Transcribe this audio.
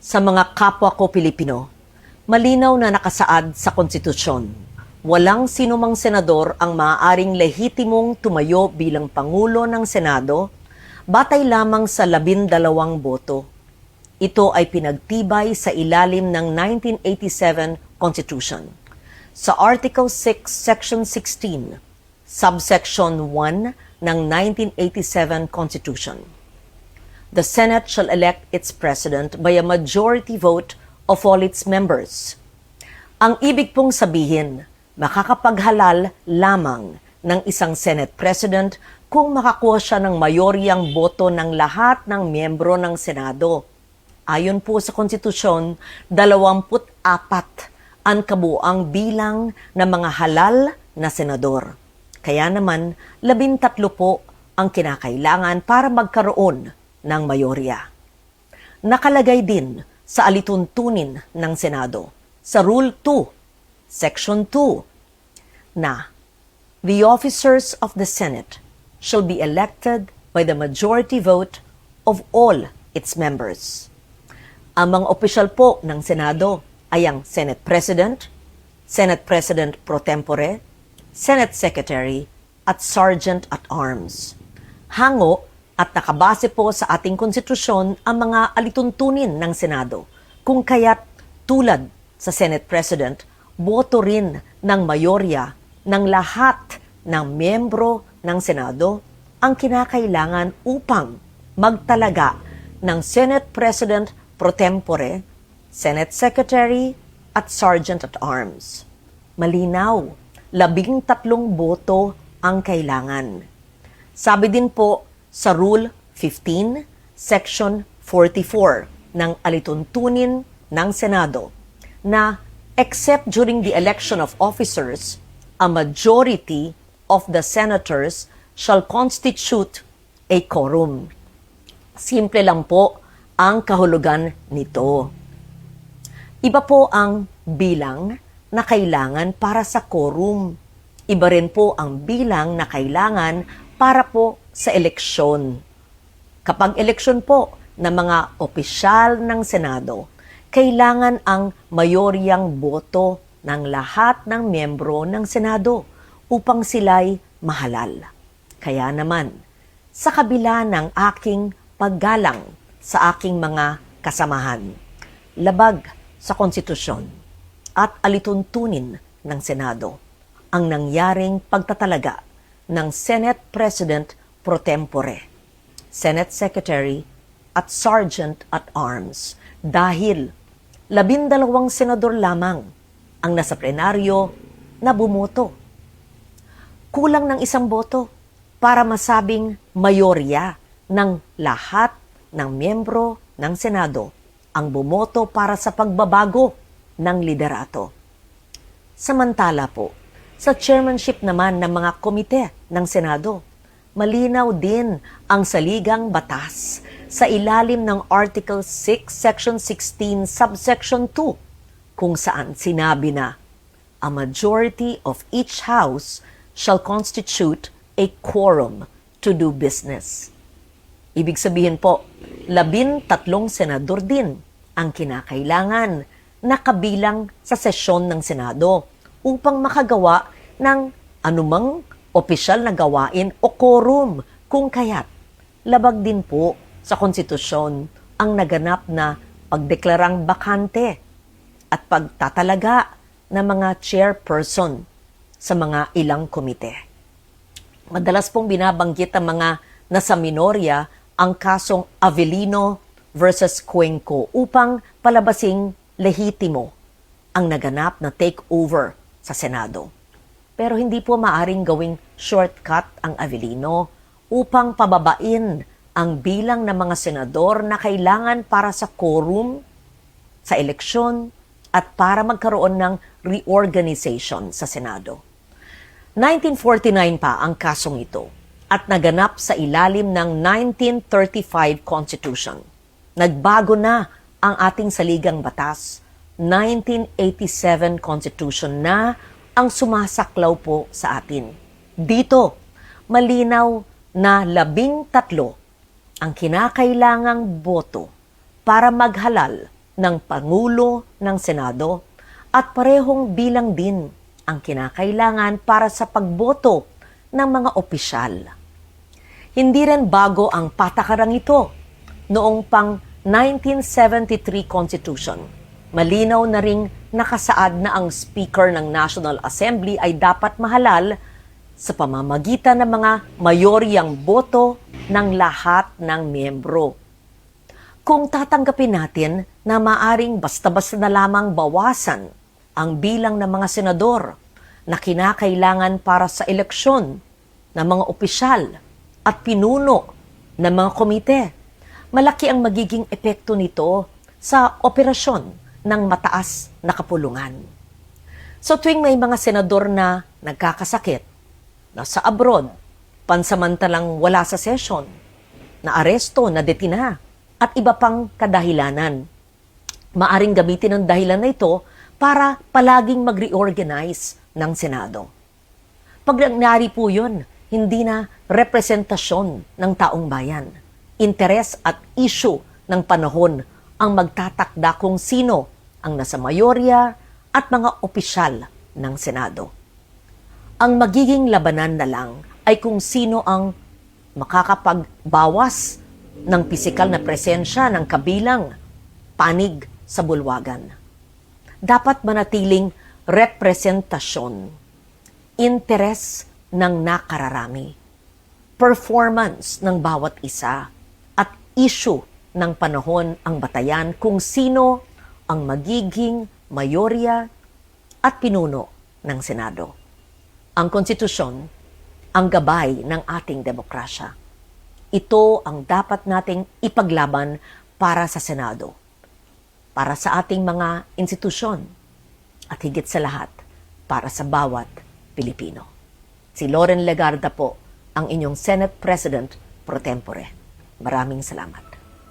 Sa mga kapwa ko Pilipino, malinaw na nakasaad sa konstitusyon. Walang sinumang senador ang maaaring lehitimong tumayo bilang Pangulo ng Senado batay lamang sa 12 boto. Ito ay pinagtibay sa ilalim ng 1987 Constitution. Sa Article 6, Section 16, Subsection 1 ng 1987 Constitution. The Senate shall elect its president by a majority vote of all its members. Ang ibig pong sabihin, makakapaghalal lamang ng isang Senate President kung makakuha siya ng mayoryang boto ng lahat ng miyembro ng Senado. Ayon po sa konstitusyon, 24 ang kabuuang bilang ng mga halal na senador. Kaya naman, 13 po ang kinakailangan para magkaroon ng mayorya. Nakalagay din sa alituntunin ng Senado, sa Rule 2, Section 2, na the officers of the Senate shall be elected by the majority vote of all its members. Ang mga opisyal po ng Senado ay ang Senate President, Senate President pro tempore, Senate Secretary, at Sergeant at Arms. Hango at nakabase po sa ating konstitusyon ang mga alituntunin ng Senado, kung kaya't tulad sa Senate President, boto rin ng mayorya ng lahat ng miyembro ng Senado ang kinakailangan upang magtalaga ng Senate President pro tempore, Senate Secretary, at Sergeant at Arms. Malinaw, 13 boto ang kailangan. Sabi din po sa Rule 15, Section 44 ng alituntunin ng Senado na except during the election of officers, a majority of the senators shall constitute a quorum. Simple lang po ang kahulugan nito. Iba po ang bilang na kailangan para sa quorum. Iba rin po ang bilang na kailangan para po sa eleksyon. Kapag eleksyon po ng mga opisyal ng Senado, kailangan ang mayoryang boto ng lahat ng miyembro ng Senado upang sila'y mahalal. Kaya naman, sa kabila ng aking paggalang sa aking mga kasamahan, labag sa konstitusyon at alituntunin ng Senado, ang nangyaring pagtatalaga ng Senate President pro tempore, Senate Secretary, at Sergeant at Arms dahil 12 senador lamang ang nasa plenaryo na bumoto. Kulang ng 1 boto para masabing mayorya ng lahat ng miyembro ng Senado ang bumoto para sa pagbabago ng liderato. Samantala po, sa chairmanship naman ng mga komite ng Senado, malinaw din ang saligang batas sa ilalim ng Article 6, Section 16, Subsection 2, kung saan sinabi na, a majority of each house shall constitute a quorum to do business. Ibig sabihin po, 13 senador din ang kinakailangan na kabilang sa sesyon ng Senado upang makagawa ng anumang opisyal na gawain o quorum, kung kaya't labag din po sa konstitusyon ang naganap na pagdeklarang bakante at pagtatalaga ng mga chairperson sa mga ilang komite. Madalas pong binabanggit ang mga nasa minorya ang kasong Avellino versus Cuenco upang palabasing lehitimo ang naganap na takeover sa Senado. Pero hindi po maaring gawing shortcut ang Avellino upang pababain ang bilang ng mga senador na kailangan para sa quorum, sa eleksyon, at para magkaroon ng reorganization sa Senado. 1949 pa ang kasong ito at naganap sa ilalim ng 1935 Constitution. Nagbago na ang ating saligang batas, 1987 Constitution na ang sumasaklaw po sa atin. Dito, malinaw na 13 ang kinakailangang boto para maghalal ng Pangulo ng Senado at parehong bilang din ang kinakailangan para sa pagboto ng mga opisyal. Hindi rin bago ang patakarang ito noong pang 1973 Constitution. Malinaw na ring nakasaad na ang Speaker ng National Assembly ay dapat mahalal sa pamamagitan ng mga mayoryang boto ng lahat ng miyembro. Kung tatanggapin natin na maaring basta-basta na lamang bawasan ang bilang ng mga senador na kinakailangan para sa eleksyon ng mga opisyal at pinuno ng mga komite, malaki ang magiging epekto nito sa operasyon ng mataas na kapulungan. So tuwing may mga senador na nagkakasakit, nasa abroad, pansamantalang wala sa session, na aresto, na detina, at iba pang kadahilanan, maaring gamitin ang dahilan na ito para palaging mag-reorganize ng Senado. Pag nangyari po yun, hindi na representasyon ng taong bayan. Interes at issue ng panahon ang magtatakda kung sino ang nasa mayorya at mga opisyal ng Senado. Ang magiging labanan na lang ay kung sino ang makakapagbawas ng pisikal na presensya ng kabilang panig sa bulwagan. Dapat manatiling representasyon, interes ng nakararami, performance ng bawat isa, at issue ng panahon ang batayan kung sino ang magiging mayorya at pinuno ng Senado. Ang konstitusyon, ang gabay ng ating demokrasya. Ito ang dapat nating ipaglaban para sa Senado, para sa ating mga institusyon, at higit sa lahat, para sa bawat Pilipino. Si Loren Legarda po, ang inyong Senate President pro tempore. Maraming salamat.